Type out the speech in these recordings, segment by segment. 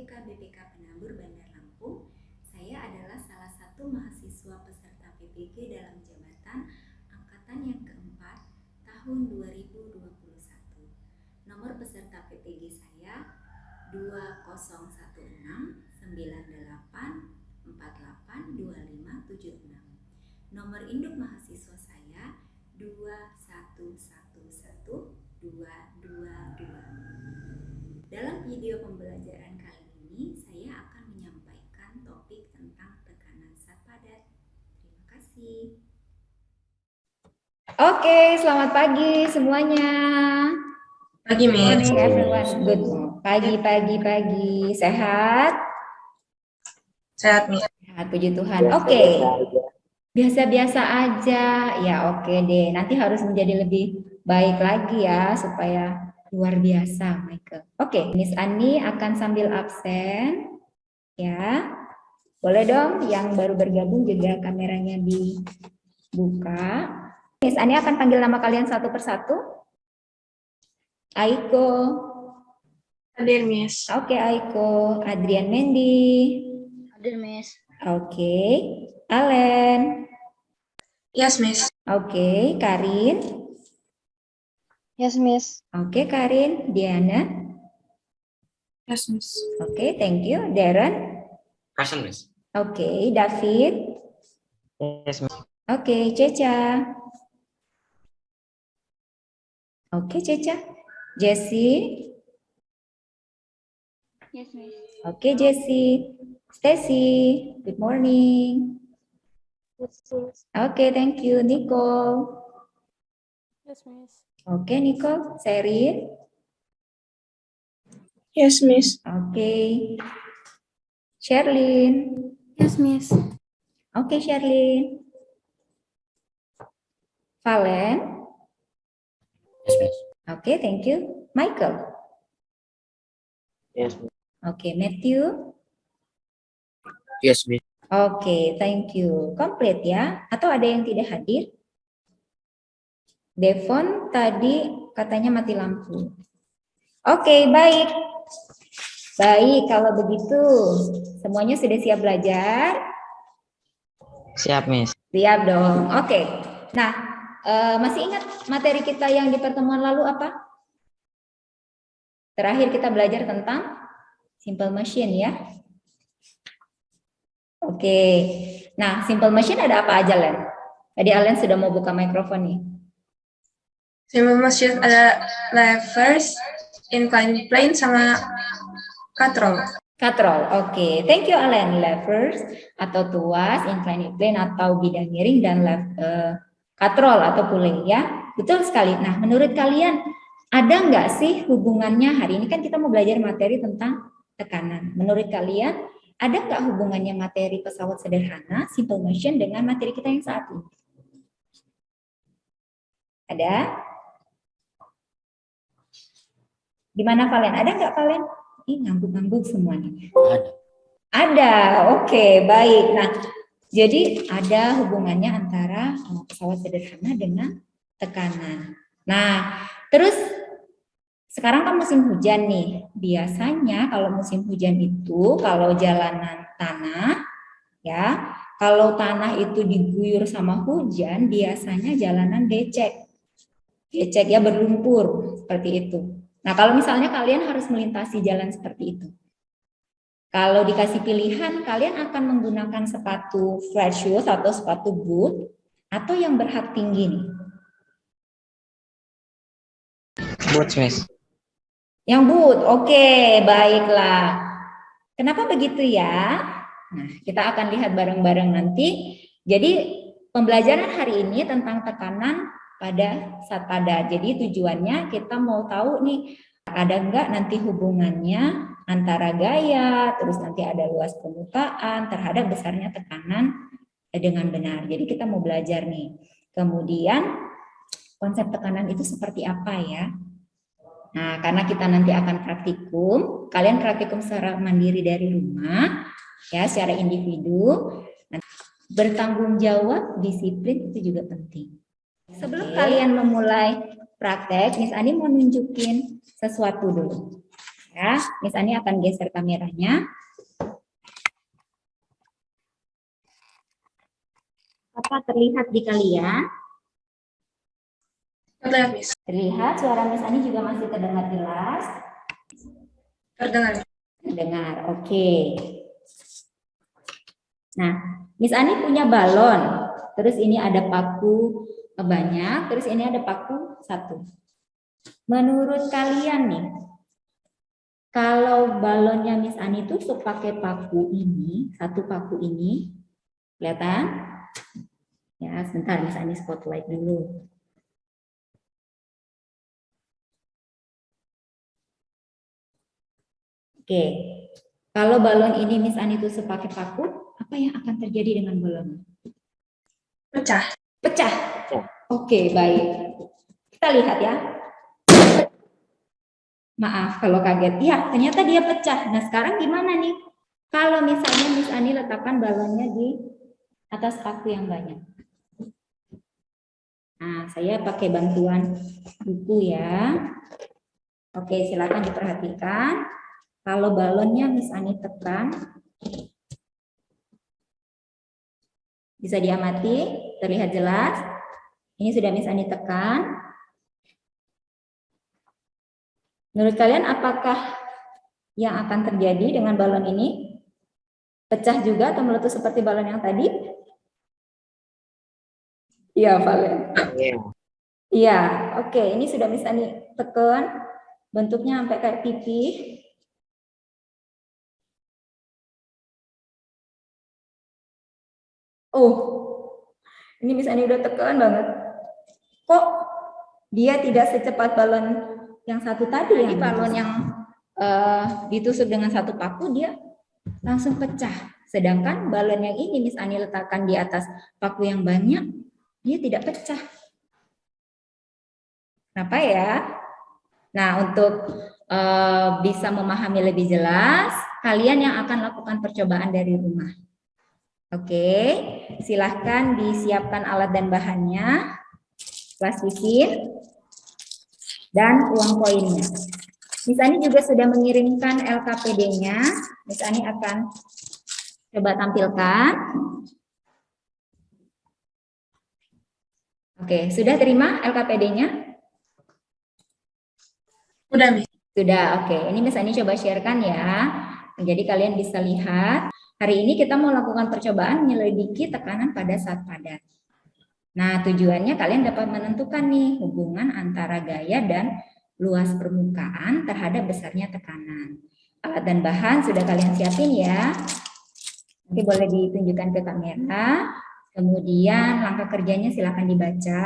IPK BPK Penabur Bandar Lampung. Saya adalah salah satu mahasiswa peserta PPG dalam jabatan angkatan yang keempat tahun 2021. Nomor peserta PPG saya 201198482576. Nomor induk mahasiswa saya 2111222. Dalam video pembelajaran kali ini, saya akan menyampaikan topik tentang tekanan zat padat. Terima kasih. Oke, selamat pagi semuanya. Pagi, Miss. Morning everyone. Good. Pagi. Sehat? Sehat, Miss. Sehat, puji Tuhan. Oke. Biasa-biasa aja. Ya, oke deh. Nanti harus menjadi lebih baik lagi ya supaya luar biasa, Michael. Oke, Miss Ani akan sambil absen. Ya. Boleh dong yang baru bergabung juga kameranya dibuka. Miss Ani akan panggil nama kalian satu persatu. Aiko. Hadir, Miss. Oke, Aiko. Adrian Mendy. Hadir, Miss. Oke. Alen. Yes, Miss. Oke, Karin. Yes, Miss. Oke, Karin. Diana. Yes, Miss. Oke, thank you. Darren. Present, Miss. Oke, David. Yes, Miss. Oke, Ceca. Oke, Ceca. Jessie. Yes, Miss. Oke, Jessie. Stacy. Good morning. Yes, Miss. Oke, thank you. Nicole. Yes, Miss. Oke, Nicole. Sherin. Yes, Miss. Oke. Sherlyn. Yes, Miss. Oke, Sherlyn. Valen. Yes, Miss. Oke, thank you. Michael. Yes, Miss. Oke, Matthew. Yes, Miss. Oke, thank you. Komplit ya? Atau ada yang tidak hadir? Devon tadi katanya mati lampu. Oke, baik. Baik, kalau begitu semuanya sudah siap belajar? Siap, Miss. Siap dong. Oke. Nah, masih ingat materi kita yang di pertemuan lalu apa? Terakhir kita belajar tentang simple machine ya. Oke. Nah, simple machine ada apa aja, Len? Tadi Alen sudah mau buka mikrofon nih. Simple machine ada levers, inclined plane, sama control. Katrol, oke. Thank you, Alen. Levers atau tuas, inclined plane atau bidang miring, dan katrol atau pulley ya. Betul sekali. Nah, menurut kalian ada nggak sih hubungannya, hari ini kan kita mau belajar materi tentang tekanan. Menurut kalian ada nggak hubungannya materi pesawat sederhana, simple motion, dengan materi kita yang saat ini? Ada? Gimana Valen? Ada nggak Valen? Ih, ngangguk-ngangguk semuanya. Ada. Ada, oke, baik. Nah, jadi ada hubungannya antara pesawat sederhana dengan tekanan. Nah, terus sekarang kan musim hujan nih. Biasanya kalau musim hujan itu, kalau jalanan tanah, ya, kalau tanah itu diguyur sama hujan, biasanya jalanan becek. Becek ya, berlumpur, seperti itu. Nah, kalau misalnya kalian harus melintasi jalan seperti itu, kalau dikasih pilihan, kalian akan menggunakan sepatu flat shoes atau sepatu boot, atau yang berhak tinggi nih? Boots, Miss. Yang boot, oke, baiklah. Kenapa begitu ya? Nah, kita akan lihat bareng-bareng nanti. Jadi, pembelajaran hari ini tentang tekanan pada zat padat. Jadi tujuannya kita mau tahu nih, ada enggak nanti hubungannya antara gaya, terus nanti ada luas permukaan terhadap besarnya tekanan dengan benar. Jadi kita mau belajar nih. Kemudian konsep tekanan itu seperti apa ya? Nah, karena kita nanti akan praktikum, kalian praktikum secara mandiri dari rumah, ya, secara individu. Nah, bertanggung jawab, disiplin itu juga penting. Sebelum kalian memulai praktek, Miss Ani mau nunjukin sesuatu dulu. Ya, Miss Ani akan geser kameranya. Apa terlihat di kalian? Terlihat, Miss. Terlihat, suara Miss Ani juga masih terdengar jelas. Terdengar. Terdengar, oke. Nah, Miss Ani punya balon. Terus ini ada paku banyak, terus ini ada paku 1. Menurut kalian nih, kalau balonnya Miss Ani tuh pakai paku ini, 1 paku ini, kelihatan? Ya, sebentar Miss Ani spotlight dulu. Oke, kalau balon ini Miss Ani tuh pakai paku, apa yang akan terjadi dengan balon? Pecah. Pecah. Oke, baik. Kita lihat ya. Maaf kalau kaget. Ya, ternyata dia pecah. Nah, sekarang gimana nih? Kalau misalnya Miss Ani letakkan balonnya di atas paku yang banyak. Nah, saya pakai bantuan buku ya. Oke, silakan diperhatikan. Kalau balonnya Miss Ani tekan, bisa diamati, terlihat jelas. Ini sudah Miss Ani tekan. Menurut kalian apakah yang akan terjadi dengan balon ini? Pecah juga atau meletus seperti balon yang tadi? Iya, Valen. Iya. Iya, oke. Ini sudah Miss Ani tekan. Bentuknya sampai kayak pipi. Oh, ini Miss Ani udah tekan banget. Kok dia tidak secepat balon yang 1 tadi? Jadi balon yang ditusuk dengan 1 paku dia langsung pecah. Sedangkan balon yang ini Miss Ani letakkan di atas paku yang banyak, dia tidak pecah. Kenapa ya? Nah, untuk bisa memahami lebih jelas, kalian yang akan lakukan percobaan dari rumah. Oke, silahkan disiapkan alat dan bahannya, plastisir, dan uang koinnya. Miss Ani juga sudah mengirimkan LKPD-nya. Miss Ani akan coba tampilkan. Oke, sudah terima LKPD-nya? Udah, Miss. Sudah, oke. Ini Miss Ani coba sharekan ya. Jadi kalian bisa lihat, hari ini kita mau lakukan percobaan menyelidiki tekanan pada saat padat. Nah, tujuannya kalian dapat menentukan nih hubungan antara gaya dan luas permukaan terhadap besarnya tekanan. Alat dan bahan sudah kalian siapin ya. Nanti boleh ditunjukkan ke kamera. Kemudian langkah kerjanya silakan dibaca.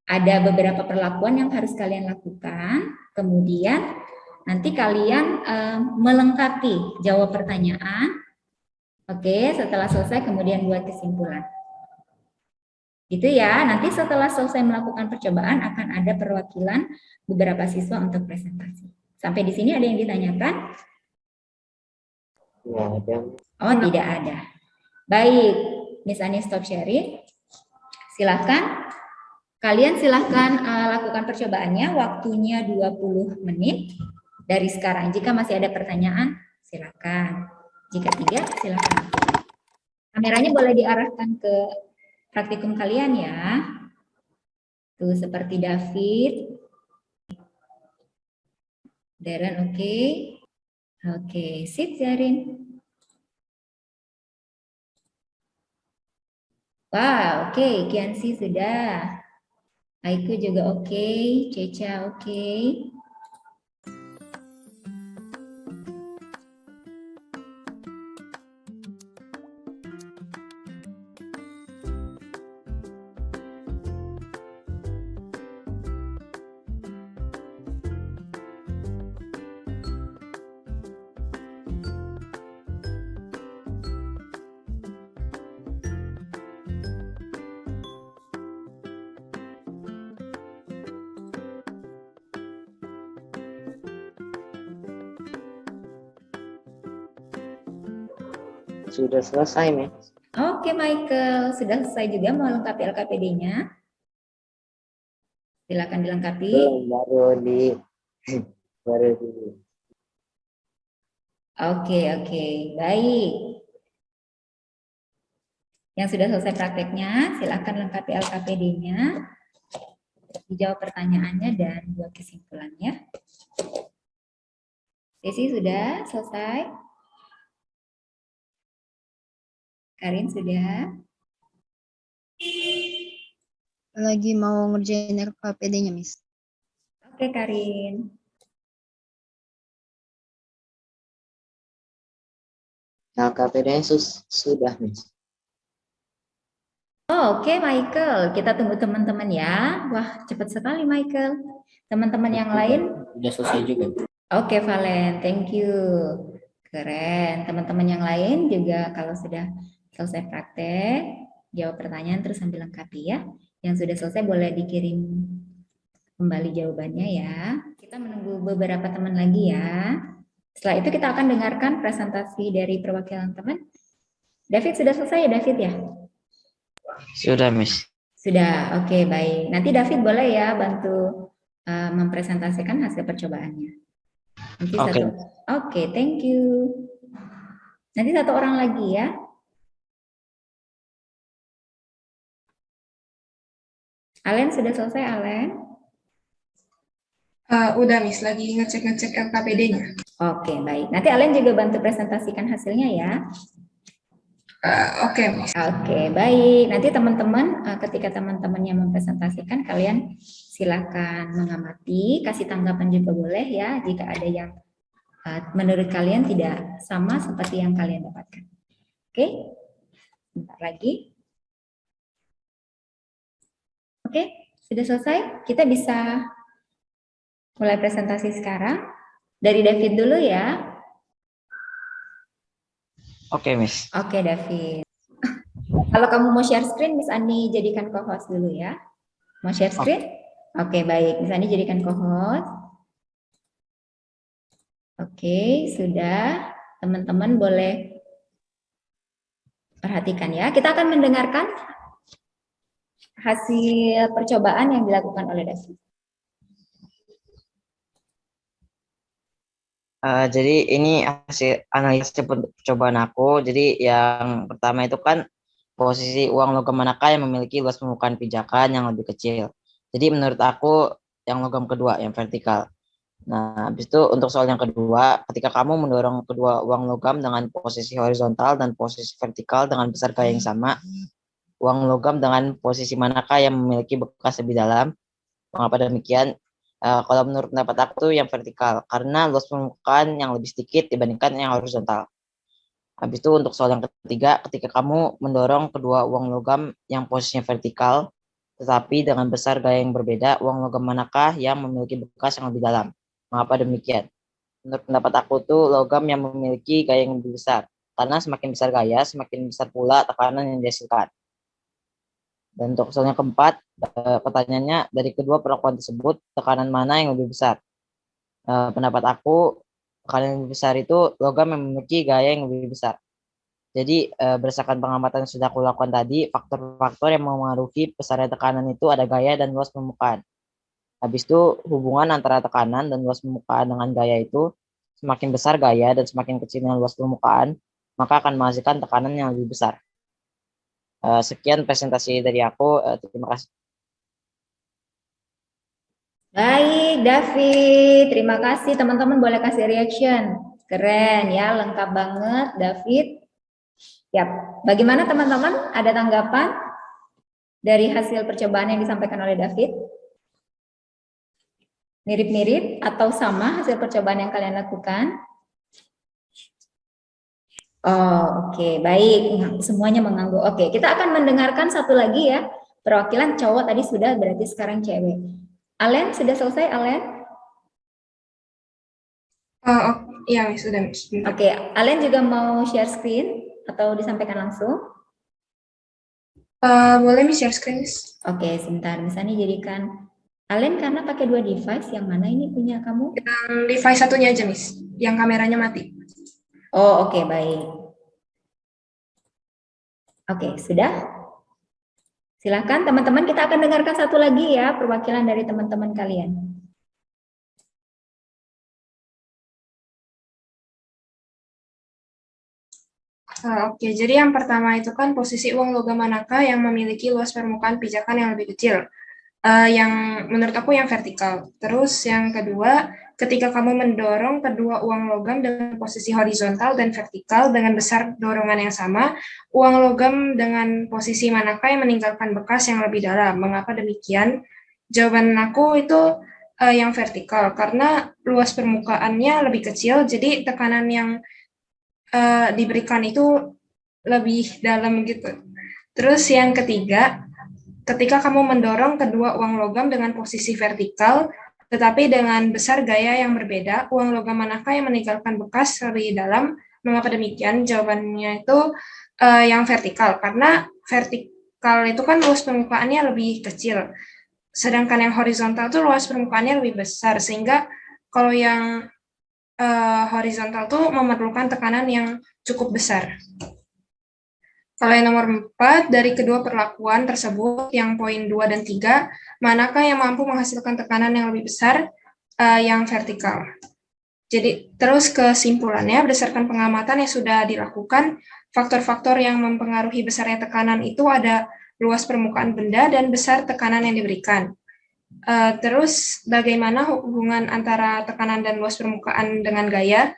Ada beberapa perlakuan yang harus kalian lakukan. Kemudian nanti kalian melengkapi jawab pertanyaan. Oke, setelah selesai kemudian buat kesimpulan. Gitu ya, nanti setelah selesai melakukan percobaan akan ada perwakilan beberapa siswa untuk presentasi. Sampai di sini ada yang ditanyakan? Ya, ada. Oh, tidak ada. Baik, Miss Ani stop sharing. Silahkan. Kalian silahkan lakukan percobaannya, waktunya 20 menit dari sekarang. Jika masih ada pertanyaan, silahkan. Jika tidak, silahkan. Kameranya boleh diarahkan ke praktikum kalian ya. Tuh seperti David. Darren oke. Oke, sip Zarin. Wow, oke, Kiansi sudah. Aiku juga oke, Ceca oke. Sudah selesai, Miss. Oke, Michael, sudah selesai juga mau lengkapi LKPD-nya. Silakan dilengkapi. Belum, baru di Oke, baik. Yang sudah selesai prakteknya, silakan lengkapi LKPD-nya, dijawab pertanyaannya dan buat kesimpulannya. Desi sudah selesai? Karin sudah? Lagi mau ngerjain RKPD-nya, Miss. Oke, Karin. LKPD-nya sudah, Miss. Oke, Michael. Kita tunggu teman-teman ya. Wah, cepat sekali, Michael. Teman-teman yang lain? Sudah selesai juga. Oke, Valen. Thank you. Keren. Teman-teman yang lain juga kalau sudah selesai praktek, jawab pertanyaan terus sambil lengkapi ya. Yang sudah selesai boleh dikirim kembali jawabannya ya. Kita menunggu beberapa teman lagi ya. Setelah itu kita akan dengarkan presentasi dari perwakilan teman. David sudah selesai ya, David ya? Sudah, Miss. Sudah, oke, baik. Nanti David boleh ya bantu mempresentasikan hasil percobaannya. Nanti Oke. Oke, thank you. Nanti satu orang lagi ya. Alen sudah selesai, Alen? Udah, Miss. Lagi ngecek-ngecek LKPD-nya. Oke, baik. Nanti Alen juga bantu presentasikan hasilnya ya. Oke, Miss. Oke, baik. Nanti teman-teman, ketika teman-teman yang mempresentasikan, kalian silakan mengamati, kasih tanggapan juga boleh ya, jika ada yang menurut kalian tidak sama seperti yang kalian dapatkan. Oke, sebentar lagi. Oke, sudah selesai. Kita bisa mulai presentasi sekarang. Dari David dulu ya. Oke, Miss. Oke, David. Kalau kamu mau share screen, Miss Ani jadikan co-host dulu ya. Mau share screen? Oke, baik. Miss Ani jadikan co-host. Oke, sudah. Teman-teman boleh perhatikan ya. Kita akan mendengarkan hasil percobaan yang dilakukan oleh David. Jadi ini hasil analisis percobaan aku. Jadi yang pertama itu kan posisi uang logam manakah yang memiliki luas permukaan pijakan yang lebih kecil. Jadi menurut aku yang logam kedua, yang vertikal. Nah, habis itu untuk soal yang kedua, ketika kamu mendorong kedua uang logam dengan posisi horizontal dan posisi vertikal dengan besar gaya yang sama, uang logam dengan posisi manakah yang memiliki bekas lebih dalam? Mengapa demikian? Kalau menurut pendapat aku tuh yang vertikal, karena luas permukaan yang lebih sedikit dibandingkan yang horizontal. Habis itu untuk soal yang ketiga, ketika kamu mendorong kedua uang logam yang posisinya vertikal, tetapi dengan besar gaya yang berbeda, uang logam manakah yang memiliki bekas yang lebih dalam? Mengapa demikian? Menurut pendapat aku tuh logam yang memiliki gaya yang lebih besar, karena semakin besar gaya, semakin besar pula tekanan yang dihasilkan. Dan untuk soal yang keempat, pertanyaannya dari kedua perlakuan tersebut, tekanan mana yang lebih besar? Pendapat aku, tekanan yang lebih besar itu logam yang memiliki gaya yang lebih besar. Jadi berdasarkan pengamatan yang sudah aku lakukan tadi, faktor-faktor yang mempengaruhi besarnya tekanan itu ada gaya dan luas permukaan. Habis itu hubungan antara tekanan dan luas permukaan dengan gaya itu, semakin besar gaya dan semakin kecilnya luas permukaan, maka akan menghasilkan tekanan yang lebih besar. Sekian presentasi dari aku. Terima kasih. Baik, David. Terima kasih. Teman-teman boleh kasih reaction. Keren ya, lengkap banget, David. Yap. Bagaimana teman-teman? Ada tanggapan dari hasil percobaan yang disampaikan oleh David? Mirip-mirip atau sama hasil percobaan yang kalian lakukan? Oh, oke. Baik. Semuanya mengganggu. Oke, kita akan mendengarkan satu lagi ya. Perwakilan cowok tadi sudah, berarti sekarang cewek. Alen, sudah selesai, Alen? Iya, Miss. Sudah, Miss. Oke, Alen juga mau share screen atau disampaikan langsung? Boleh, Miss, share screen, Miss? Oke, sebentar. Misalnya jadikan Alen karena pakai dua device, yang mana ini punya kamu? Yang device satunya aja, Miss. Yang kameranya mati. Oh, oke, baik. Oke, sudah? Silakan teman-teman, kita akan dengarkan satu lagi ya, perwakilan dari teman-teman kalian. Oke, jadi yang pertama itu kan posisi uang logam manakah yang memiliki luas permukaan pijakan yang lebih kecil? Yang menurut aku yang vertikal. Terus yang kedua, ketika kamu mendorong kedua uang logam dengan posisi horizontal dan vertikal dengan besar dorongan yang sama, uang logam dengan posisi manakah yang meninggalkan bekas yang lebih dalam? Mengapa demikian? Jawaban aku itu yang vertikal, karena luas permukaannya lebih kecil, jadi tekanan yang diberikan itu lebih dalam gitu. Terus yang ketiga, ketika kamu mendorong kedua uang logam dengan posisi vertikal, tetapi dengan besar gaya yang berbeda, uang logam manakah yang meninggalkan bekas lebih dalam? Mengapa demikian? Jawabannya itu yang vertikal, karena vertikal itu kan luas permukaannya lebih kecil, sedangkan yang horizontal itu luas permukaannya lebih besar, sehingga kalau yang horizontal tuh memerlukan tekanan yang cukup besar. Kalau yang nomor 4, dari kedua perlakuan tersebut, yang poin 2 dan 3, manakah yang mampu menghasilkan tekanan yang lebih besar? Yang vertikal. Jadi, terus kesimpulannya, berdasarkan pengamatan yang sudah dilakukan, faktor-faktor yang mempengaruhi besarnya tekanan itu ada luas permukaan benda dan besar tekanan yang diberikan. Terus, bagaimana hubungan antara tekanan dan luas permukaan dengan gaya?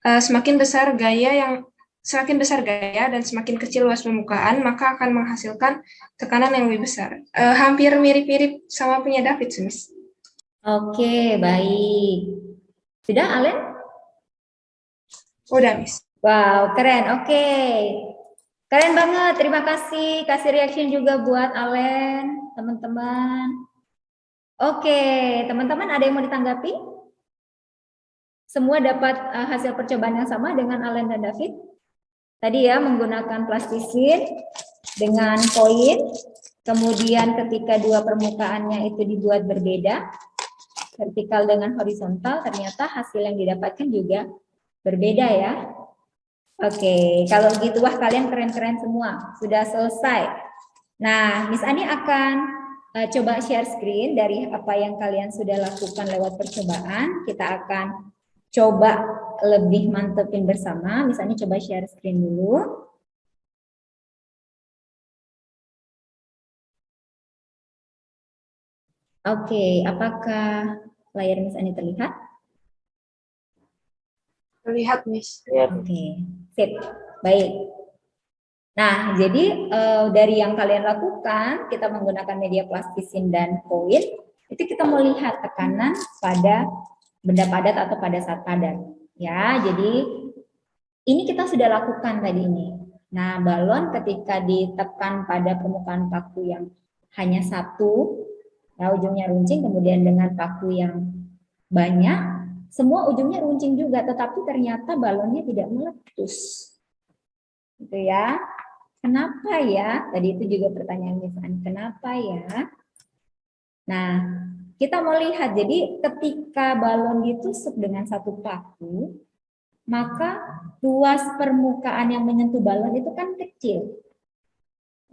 Semakin besar gaya dan semakin kecil luas permukaan, maka akan menghasilkan tekanan yang lebih besar. Hampir mirip-mirip sama punya David, Miss. Oke, baik. Sudah, Alen? Udah, Miss. Wow, keren. Oke. Keren banget. Terima kasih. Kasih reaction juga buat Alen, teman-teman. Oke, teman-teman ada yang mau ditanggapi? Semua dapat hasil percobaan yang sama dengan Alen dan David? Tadi ya, menggunakan plastisin dengan koin, kemudian ketika dua permukaannya itu dibuat berbeda, vertikal dengan horizontal, ternyata hasil yang didapatkan juga berbeda ya. Oke, kalau gitu wah kalian keren-keren semua, sudah selesai. Nah, Miss Ani akan coba share screen dari apa yang kalian sudah lakukan lewat percobaan. Kita akan coba lebih mantepin bersama. Misalnya coba share screen dulu. Oke, apakah layar Miss Ani terlihat? Terlihat, Miss. Oke, sip. Baik. Nah, jadi dari yang kalian lakukan, kita menggunakan media plastisin dan koin, itu kita melihat tekanan pada benda padat atau pada saat padat. Ya, jadi ini kita sudah lakukan tadi ini. Nah, balon ketika ditekan pada permukaan paku yang hanya satu, ya ujungnya runcing, kemudian dengan paku yang banyak, semua ujungnya runcing juga, tetapi ternyata balonnya tidak meletus. Gitu ya. Kenapa ya? Tadi itu juga pertanyaan Miss Ani, kenapa ya? Nah, kita mau lihat, jadi ketika balon ditusuk dengan satu paku, maka luas permukaan yang menyentuh balon itu kan kecil.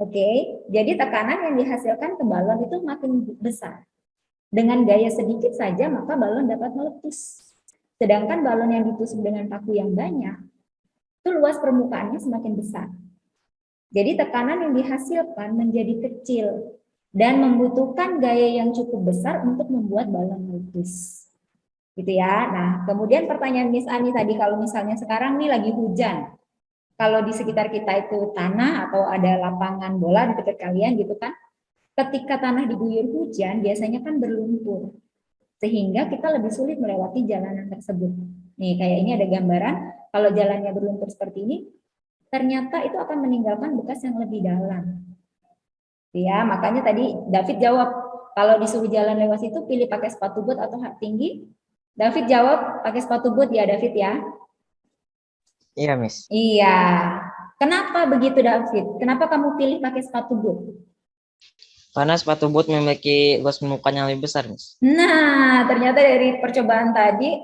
Oke, jadi tekanan yang dihasilkan ke balon itu makin besar. Dengan gaya sedikit saja, maka balon dapat meletus. Sedangkan balon yang ditusuk dengan paku yang banyak, itu luas permukaannya semakin besar. Jadi tekanan yang dihasilkan menjadi kecil dan membutuhkan gaya yang cukup besar untuk membuat balon meletus. Gitu ya. Nah, kemudian pertanyaan Miss Ani tadi, kalau misalnya sekarang nih lagi hujan, kalau di sekitar kita itu tanah atau ada lapangan bola di dekat kalian gitu kan, ketika tanah diguyur hujan biasanya kan berlumpur, sehingga kita lebih sulit melewati jalanan tersebut. Nih, kayak ini ada gambaran, kalau jalannya berlumpur seperti ini, ternyata itu akan meninggalkan bekas yang lebih dalam. Ya, makanya tadi David jawab, kalau disuruh jalan lewat situ pilih pakai sepatu boot atau hak tinggi. David jawab pakai sepatu boot ya, David ya. Iya, Miss. Iya. Kenapa begitu, David? Kenapa kamu pilih pakai sepatu boot? Karena sepatu boot memiliki luas permukaan yang lebih besar, Miss. Nah, ternyata dari percobaan tadi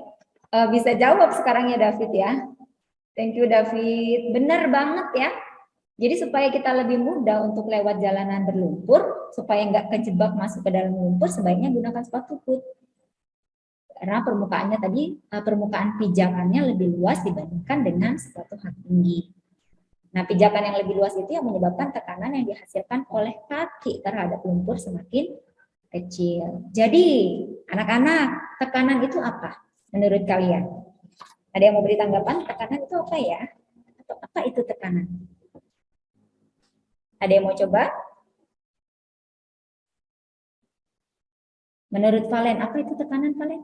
bisa jawab sekarang ya, David ya. Thank you, David. Benar banget ya. Jadi supaya kita lebih mudah untuk lewat jalanan berlumpur, supaya nggak kejebak masuk ke dalam lumpur, sebaiknya gunakan sepatu boot. Karena permukaannya tadi, permukaan pijakannya lebih luas dibandingkan dengan sepatu hak tinggi. Nah, pijakan yang lebih luas itu yang menyebabkan tekanan yang dihasilkan oleh kaki terhadap lumpur semakin kecil. Jadi, anak-anak, tekanan itu apa menurut kalian? Ada yang mau beri tanggapan? Tekanan itu apa ya? Atau apa itu tekanan? Ada yang mau coba? Menurut Valen, apa itu tekanan, Valen?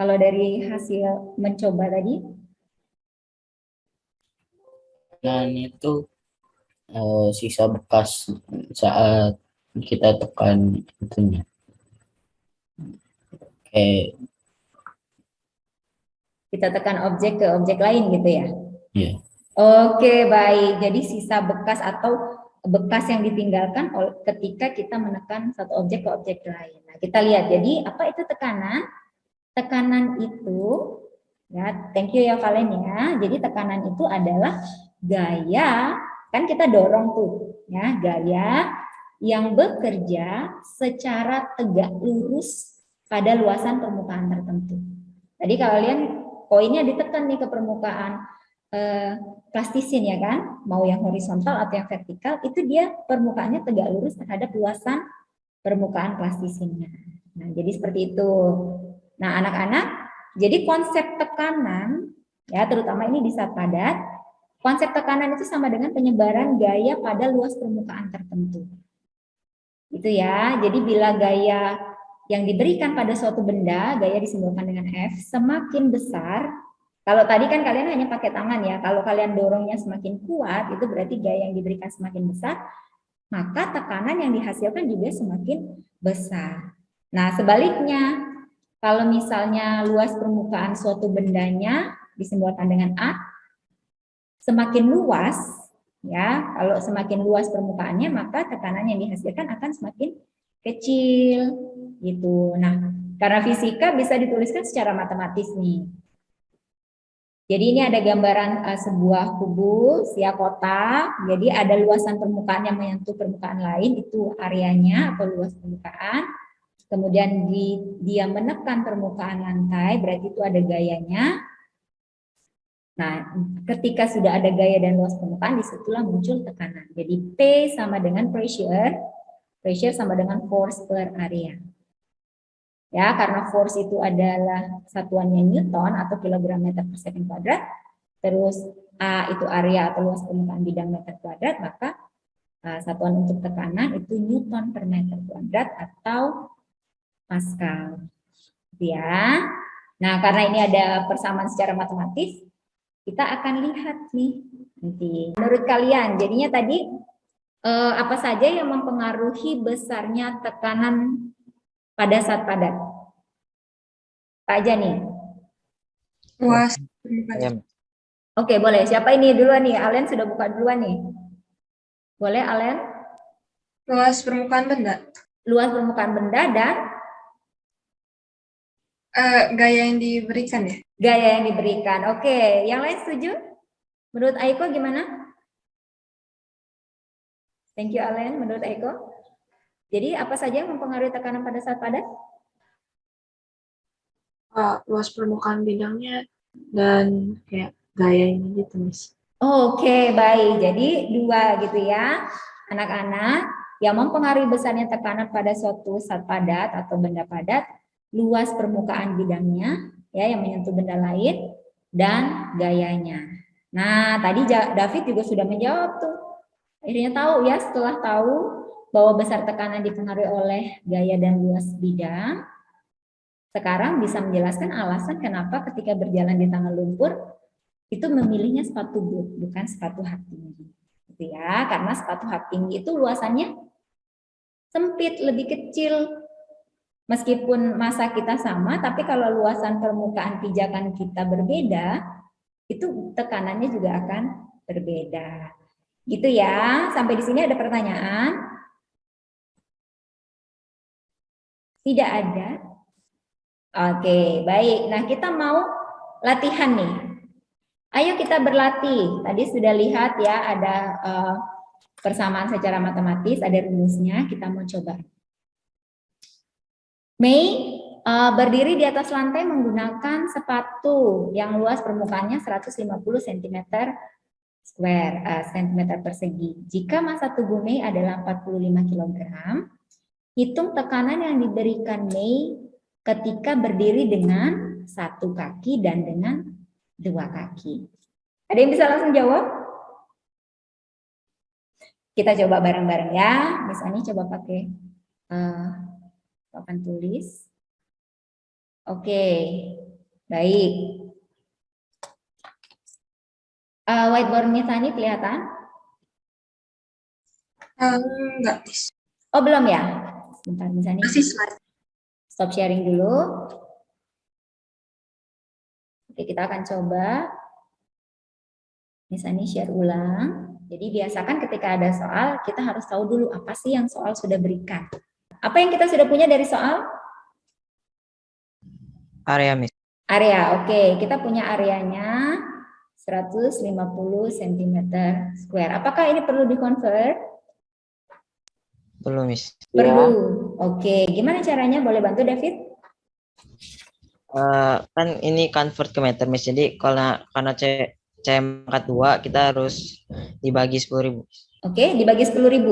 Kalau dari hasil mencoba tadi, Dan itu sisa bekas saat kita tekan itunya. Kayak kita tekan objek ke objek lain gitu ya? ya. Oke, baik. Jadi sisa bekas atau bekas yang ditinggalkan ketika kita menekan satu objek ke objek lain. Nah, kita lihat. Jadi apa itu tekanan? Tekanan itu, ya, thank you ya Valen ya. Jadi tekanan itu adalah gaya, kan kita dorong tuh, ya, gaya yang bekerja secara tegak lurus pada luasan permukaan tertentu. Tadi kalian koinnya ditekan nih ke permukaan plastisin ya kan, mau yang horizontal atau yang vertikal, itu dia permukaannya tegak lurus terhadap luasan permukaan plastisinnya. Nah, jadi seperti itu. Nah, anak-anak, jadi konsep tekanan, ya terutama ini di saat padat, konsep tekanan itu sama dengan penyebaran gaya pada luas permukaan tertentu. Itu ya, jadi bila gaya yang diberikan pada suatu benda, gaya disimbolkan dengan F, semakin besar. Kalau tadi kan kalian hanya pakai tangan ya, kalau kalian dorongnya semakin kuat, itu berarti gaya yang diberikan semakin besar, maka tekanan yang dihasilkan juga semakin besar. Nah, sebaliknya, kalau misalnya luas permukaan suatu bendanya disimbolkan dengan A, semakin luas, ya, kalau semakin luas permukaannya, maka tekanan yang dihasilkan akan semakin kecil, gitu. Nah, karena fisika bisa dituliskan secara matematis nih. Jadi ini ada gambaran sebuah kubus ya kotak. Jadi ada luasan permukaan yang menyentuh permukaan lain, itu areanya atau luas permukaan. Kemudian dia menekan permukaan lantai, berarti itu ada gayanya. Nah, ketika sudah ada gaya dan luas permukaan, disitulah muncul tekanan. Jadi P sama dengan pressure sama dengan force per area. Ya, karena force itu adalah satuannya Newton atau kilogram meter per second kuadrat, terus A itu area atau luas permukaan bidang meter kuadrat, maka satuan untuk tekanan itu Newton per meter kuadrat atau Pascal. Ya. Nah, karena ini ada persamaan secara matematis, kita akan lihat nih nanti. Menurut kalian, jadinya tadi apa saja yang mempengaruhi besarnya tekanan pada saat padat? Pak aja nih. Luas Ya, Oke, boleh. Siapa ini duluan nih? Alen sudah buka duluan nih. Boleh, Alen? luas permukaan benda. Luas permukaan benda dan Gaya yang diberikan ya. gaya yang diberikan. Oke, yang lain setuju? Menurut Aiko gimana? Thank you, Alen. Menurut Aiko? Jadi apa saja yang mempengaruhi tekanan pada saat padat? Luas permukaan bidangnya dan kayak gayanya gitu, Miss. Oke, baik. Jadi dua gitu ya, anak-anak, yang mempengaruhi besarnya tekanan pada suatu zat padat atau benda padat, luas permukaan bidangnya, ya, yang menyentuh benda lain, dan gayanya. Nah, tadi David juga sudah menjawab tuh. Akhirnya tahu ya, setelah tahu bahwa besar tekanan dipengaruhi oleh gaya dan luas bidang, sekarang bisa menjelaskan alasan kenapa ketika berjalan di tanah lumpur itu memilihnya sepatu boot bukan sepatu hak tinggi, gitu ya, karena sepatu hak tinggi itu luasannya sempit, lebih kecil, meskipun massa kita sama, tapi kalau luasan permukaan pijakan kita berbeda, itu tekanannya juga akan berbeda, gitu ya. Sampai di sini ada pertanyaan? Tidak ada. Oke, baik. Nah, kita mau latihan nih. Ayo kita berlatih. Tadi sudah lihat ya ada persamaan secara matematis, ada rumusnya. Kita mau coba. Mei berdiri di atas lantai menggunakan sepatu yang luas permukaannya 150 cm centimeter persegi. Jika massa tubuh Mei adalah 45 kg, hitung tekanan yang diberikan Mei ketika berdiri dengan satu kaki dan dengan dua kaki. Ada yang bisa langsung jawab? Kita coba bareng-bareng ya. Misalnya coba pakai papan tulis. Oke, baik. Whiteboard Miss Ani kelihatan? Enggak, Miss. Oh, belum ya? Sebentar, Miss Ani. Masih slide. Stop sharing dulu. Oke, kita akan coba. Miss Ani share ulang. Jadi biasakan ketika ada soal, kita harus tahu dulu apa sih yang soal sudah berikan. Apa yang kita sudah punya dari soal? Area, Miss. Area, oke. Kita punya areanya 150 cm square. Apakah ini perlu di-convert? Belum, Miss. Perlu. Oke, gimana caranya? Boleh bantu David? Kan ini convert ke meter, Miss. Jadi karena C pangkat 2, kita harus dibagi 10.000. Oke, dibagi 10.000.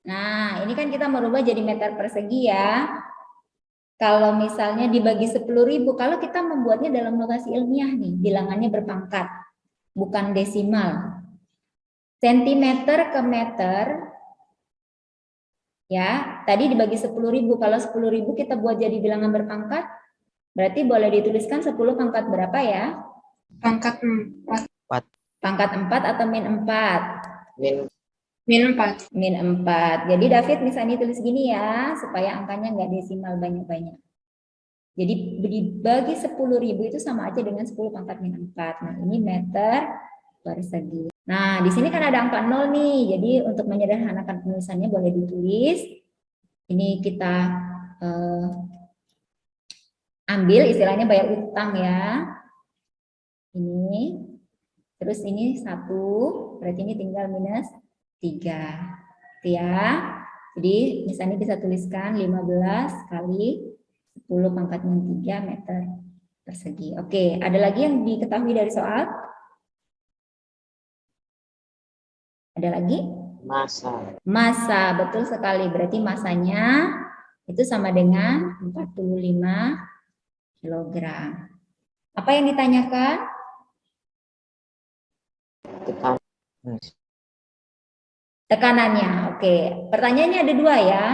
Nah, ini kan kita merubah jadi meter persegi ya. Kalau misalnya dibagi 10.000, kalau kita membuatnya dalam notasi ilmiah nih, bilangannya berpangkat, bukan desimal. Sentimeter ke meter, ya, tadi dibagi 10.000. Kalau 10.000 kita buat jadi bilangan berpangkat, berarti boleh dituliskan 10 pangkat berapa ya? Pangkat 4. Pangkat 4 atau min 4? Min 4. Min 4. Jadi David misalnya tulis gini ya, supaya angkanya nggak desimal banyak-banyak. Jadi dibagi 10.000 itu sama aja dengan 10 pangkat min 4. Nah, ini meter persegi. Nah, di sini kan ada angka 0 nih. Jadi untuk menyederhanakan penulisannya boleh ditulis. Ini kita ambil istilahnya bayar utang ya. Ini. Terus ini 1, berarti ini tinggal minus 3. Gitu ya. Jadi misalnya bisa tuliskan 15 kali 10 pangkat min 3 meter persegi. Oke, ada lagi yang diketahui dari soal? Ada lagi? Massa, betul sekali. Berarti massanya itu sama dengan 45 kg. Apa yang ditanyakan? Tekanannya, oke. Pertanyaannya ada 2 ya.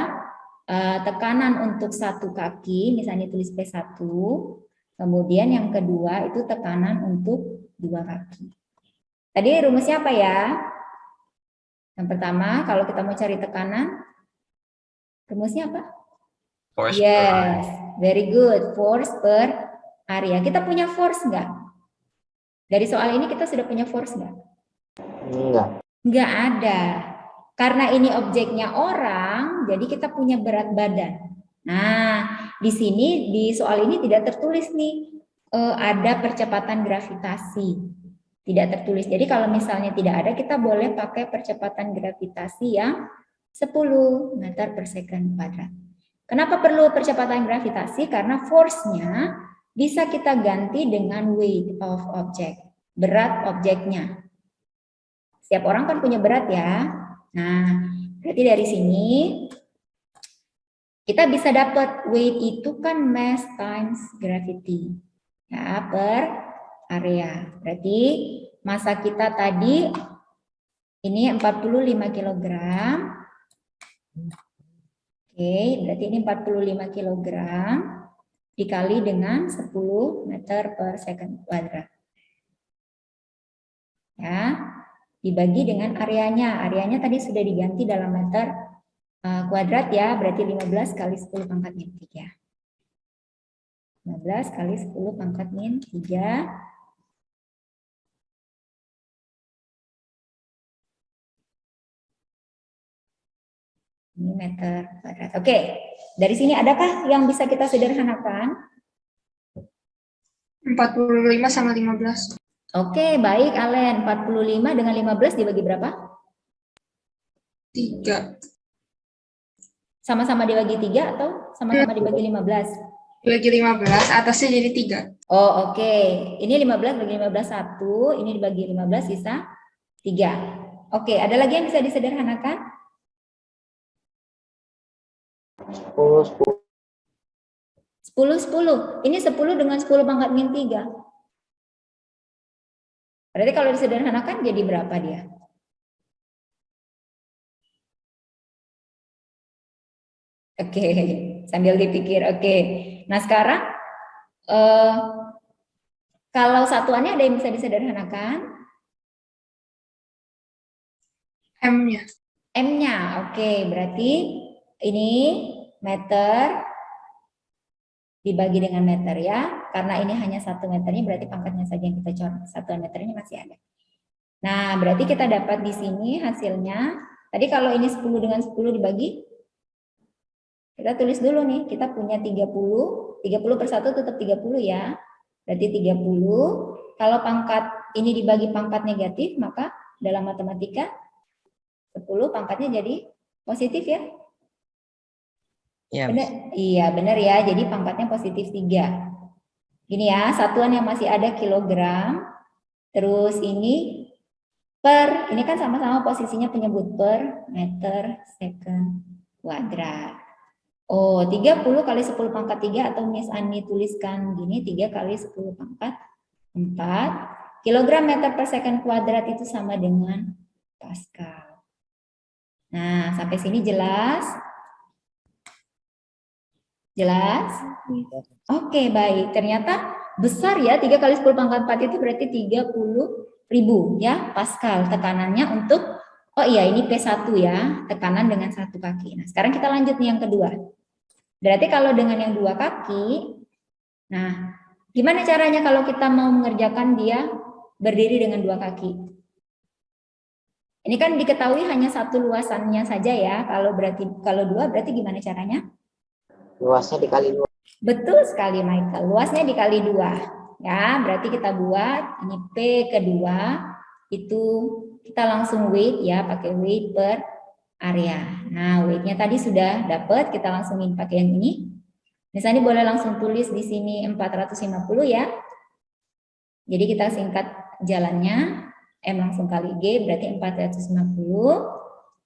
Tekanan untuk satu kaki, misalnya tulis P1. Kemudian yang kedua itu tekanan untuk 2 kaki. Tadi rumusnya apa ya? Yang pertama, kalau kita mau cari tekanan, rumusnya apa? Force Yes, very good. Force per area. Kita punya force nggak? Dari soal ini kita sudah punya force nggak? Nggak ada. Karena ini objeknya orang, jadi kita punya berat badan. Nah, di sini di soal ini tidak tertulis nih ada percepatan gravitasi. Tidak tertulis. Jadi kalau misalnya tidak ada, kita boleh pakai percepatan gravitasi yang 10 meter per second kuadrat. Kenapa perlu percepatan gravitasi? Karena force-nya bisa kita ganti dengan weight of object, berat objeknya. Setiap orang kan punya berat ya. Nah, berarti dari sini kita bisa dapat weight itu kan mass times gravity ya per area. Berarti massa kita tadi ini 45 kg. Oke, berarti ini 45 kg dikali dengan 10 meter per second kuadrat. Ya, dibagi dengan areanya. Areanya tadi sudah diganti dalam meter kuadrat ya, berarti 15 kali 10 pangkat min 3. 15 kali 10 pangkat min 3. Ini meter kuadrat. Oke, dari sini adakah yang bisa kita sederhanakan? 45 sama 15. Oke, baik Alen. 45 dengan 15 dibagi berapa? 3. Sama-sama dibagi 3 atau sama-sama dibagi 15? Dibagi 15, atasnya jadi 3. Oh, oke. Ini 15 bagi 15 1, ini dibagi 15 sisa 3. Oke, ada lagi yang bisa disederhanakan? 10, 10. 10, 10. Ini 10 dengan 10 pangkat min 3. Berarti kalau disederhanakan jadi berapa dia? Oke, sambil dipikir. Oke. Nah, sekarang kalau satuannya ada yang bisa disederhanakan? M-nya. M-nya. Oke, berarti ini meter dibagi dengan meter ya. Karena ini hanya 1 meternya, berarti pangkatnya saja yang kita coret. Satuan meternya masih ada. Nah, berarti kita dapat di sini hasilnya. Tadi kalau ini 10 dengan 10 dibagi, kita tulis dulu nih. Kita punya 30. 30 per 1 tetap 30 ya. Berarti 30. Kalau pangkat ini dibagi pangkat negatif, maka dalam matematika 10 pangkatnya jadi positif ya. Ya, Benar? Iya, benar ya. Jadi pangkatnya positif 3. Gini ya, satuan yang masih ada kilogram. Terus ini per, ini kan sama-sama posisinya penyebut per meter second kuadrat. Oh, 30 kali 10 pangkat 3 atau Miss Ani tuliskan gini, 3 kali 10 pangkat 4. Kilogram meter per second kuadrat itu sama dengan Pascal. Nah, sampai sini jelas? Jelas? Oke, baik. Ternyata besar ya, 3 kali 10 pangkat 4 itu berarti 30.000 ya, Pascal. Tekanannya untuk, oh iya ini P1 ya, tekanan dengan 1 kaki. Nah, sekarang kita lanjut nih yang kedua. Berarti kalau dengan yang 2 kaki, nah gimana caranya kalau kita mau mengerjakan dia berdiri dengan 2 kaki? Ini kan diketahui hanya 1 luasannya saja ya, kalau 2 berarti gimana caranya? luasnya dikali 2. Betul sekali Michael, luasnya dikali 2. Ya, berarti kita buat ini P kedua, itu kita langsung weight ya, pakai weight per area. Nah, weight-nya tadi sudah dapat, kita langsungin pakai yang ini. Misalnya boleh langsung tulis di sini 450 ya. Jadi kita singkat jalannya, M langsung kali G berarti 450.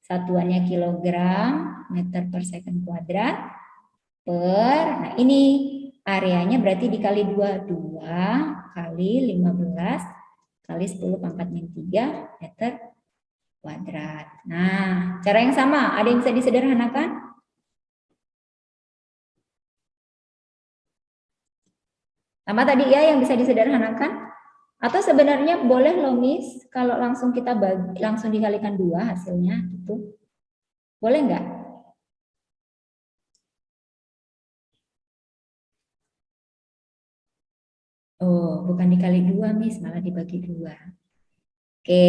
Satuannya kilogram meter per second kuadrat per, nah ini areanya berarti dikali 2, 2 kali 15 kali 10 pangkat min 3 meter kuadrat. Nah, cara yang sama, ada yang bisa disederhanakan? Sama tadi ya yang bisa disederhanakan? Atau sebenarnya boleh loh Miss, kalau langsung kita bagi, langsung dikalikan 2 hasilnya gitu. Boleh nggak? Oh, bukan dikali 2 Miss, malah dibagi 2. Oke,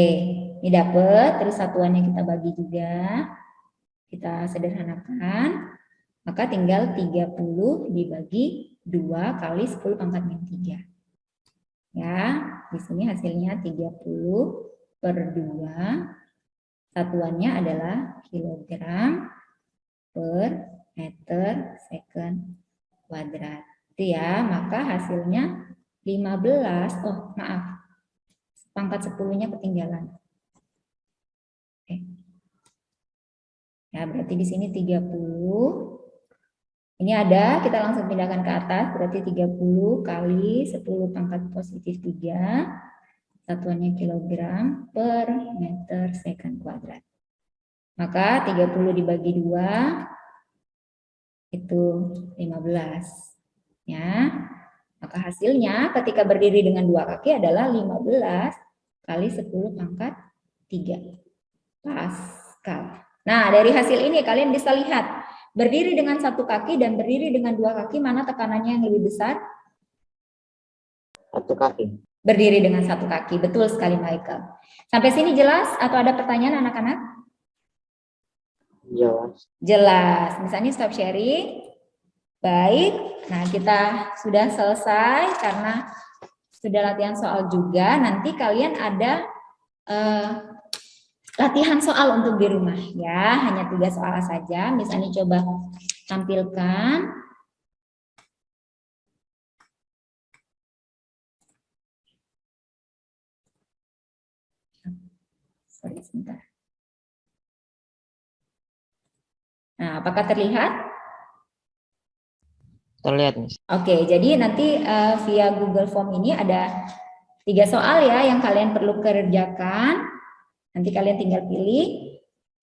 ini dapat, terus satuannya kita bagi juga. Kita sederhanakan. Maka tinggal 30 dibagi 2 kali 10 pangkat min 3. Ya, di sini hasilnya 30 per 2. Satuannya adalah kilogram per meter second kuadrat. Itu ya, maka hasilnya 15. Oh, maaf. Pangkat 10-nya ketinggalan. Oke. Ya, berarti di sini 30. Ini ada, kita langsung pindahkan ke atas, berarti 30 kali 10 pangkat positif 3, satuannya kilogram per meter second kuadrat. Maka 30 dibagi 2, itu 15. Ya, maka hasilnya ketika berdiri dengan 2 kaki adalah 15 kali 10 pangkat 3 Pascal. Nah, dari hasil ini kalian bisa lihat, berdiri dengan 1 kaki dan berdiri dengan 2 kaki, mana tekanannya yang lebih besar? 1 kaki. Berdiri dengan 1 kaki, betul sekali Michael. Sampai sini jelas atau ada pertanyaan anak-anak? Jelas. Jelas. Misalnya stop sharing. Baik, nah kita sudah selesai karena sudah latihan soal juga. Nanti kalian ada latihan soal untuk di rumah ya, hanya 3 soal saja. Misalnya coba tampilkan. Sorry, sebentar. Nah, apakah terlihat? Terlihat, Miss. Oke, jadi nanti via Google Form ini ada 3 soal ya yang kalian perlu kerjakan. Nanti kalian tinggal pilih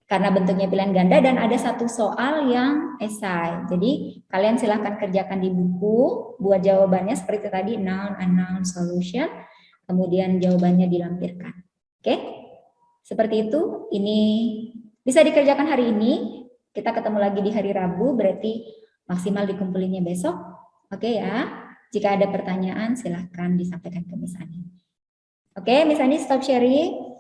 karena bentuknya pilihan ganda dan ada 1 soal yang esai. Jadi kalian silahkan kerjakan di buku, buat jawabannya seperti tadi noun, unknown, solution. Kemudian jawabannya dilampirkan. Oke? Seperti itu. Ini bisa dikerjakan hari ini. Kita ketemu lagi di hari Rabu, berarti maksimal dikumpulinnya besok. Oke ya. Jika ada pertanyaan silahkan disampaikan ke Miss Ani. Oke, Miss Ani stop sharing.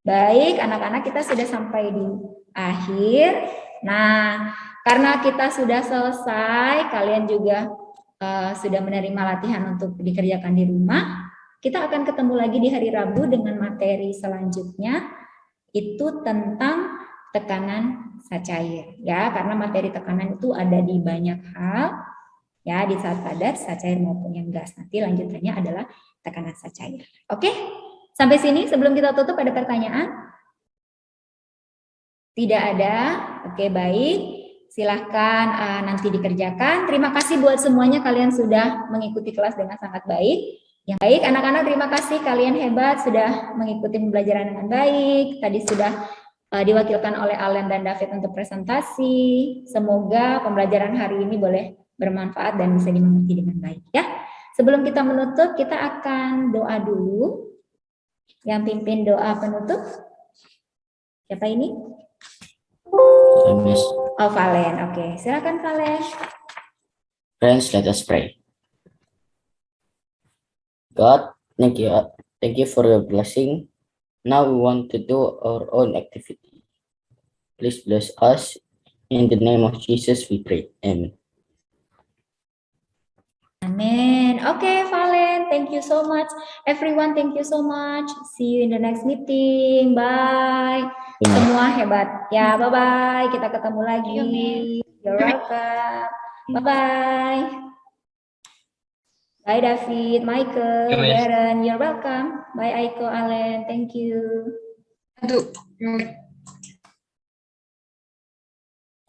Baik, anak-anak kita sudah sampai di akhir. Nah, karena kita sudah selesai, kalian juga sudah menerima latihan untuk dikerjakan di rumah. Kita akan ketemu lagi di hari Rabu dengan materi selanjutnya, itu tentang tekanan sacair. Ya, karena materi tekanan itu ada di banyak hal, ya, di saat padat, sacair maupun yang gas. Nanti lanjutannya adalah tekanan sacair. Oke? Sampai sini sebelum kita tutup ada pertanyaan? Tidak ada? Oke, baik. Silahkan nanti dikerjakan. Terima kasih buat semuanya, kalian sudah mengikuti kelas dengan sangat baik. Yang baik, anak-anak terima kasih, kalian hebat sudah mengikuti pembelajaran dengan baik. Tadi sudah diwakilkan oleh Allen dan David untuk presentasi. Semoga pembelajaran hari ini boleh bermanfaat dan bisa dimengerti dengan baik ya. Sebelum kita menutup, kita akan doa dulu. Yang pimpin doa penutup siapa ini? Miss. Oh, Valen. Oke, silakan Valen. Friends, let us pray. God, thank you for your blessing. Now we want to do our own activity. Please bless us. In the name of Jesus we pray. Amen. Amin. Oke, Valen. Thank you so much. Everyone, thank you so much. See you in the next meeting. Bye. Semua hebat. Ya, bye-bye. Kita ketemu lagi. You're welcome. Bye-bye. Bye, David, Michael, Darren. You're welcome. Bye, Aiko, Allen. Thank you. Aduh.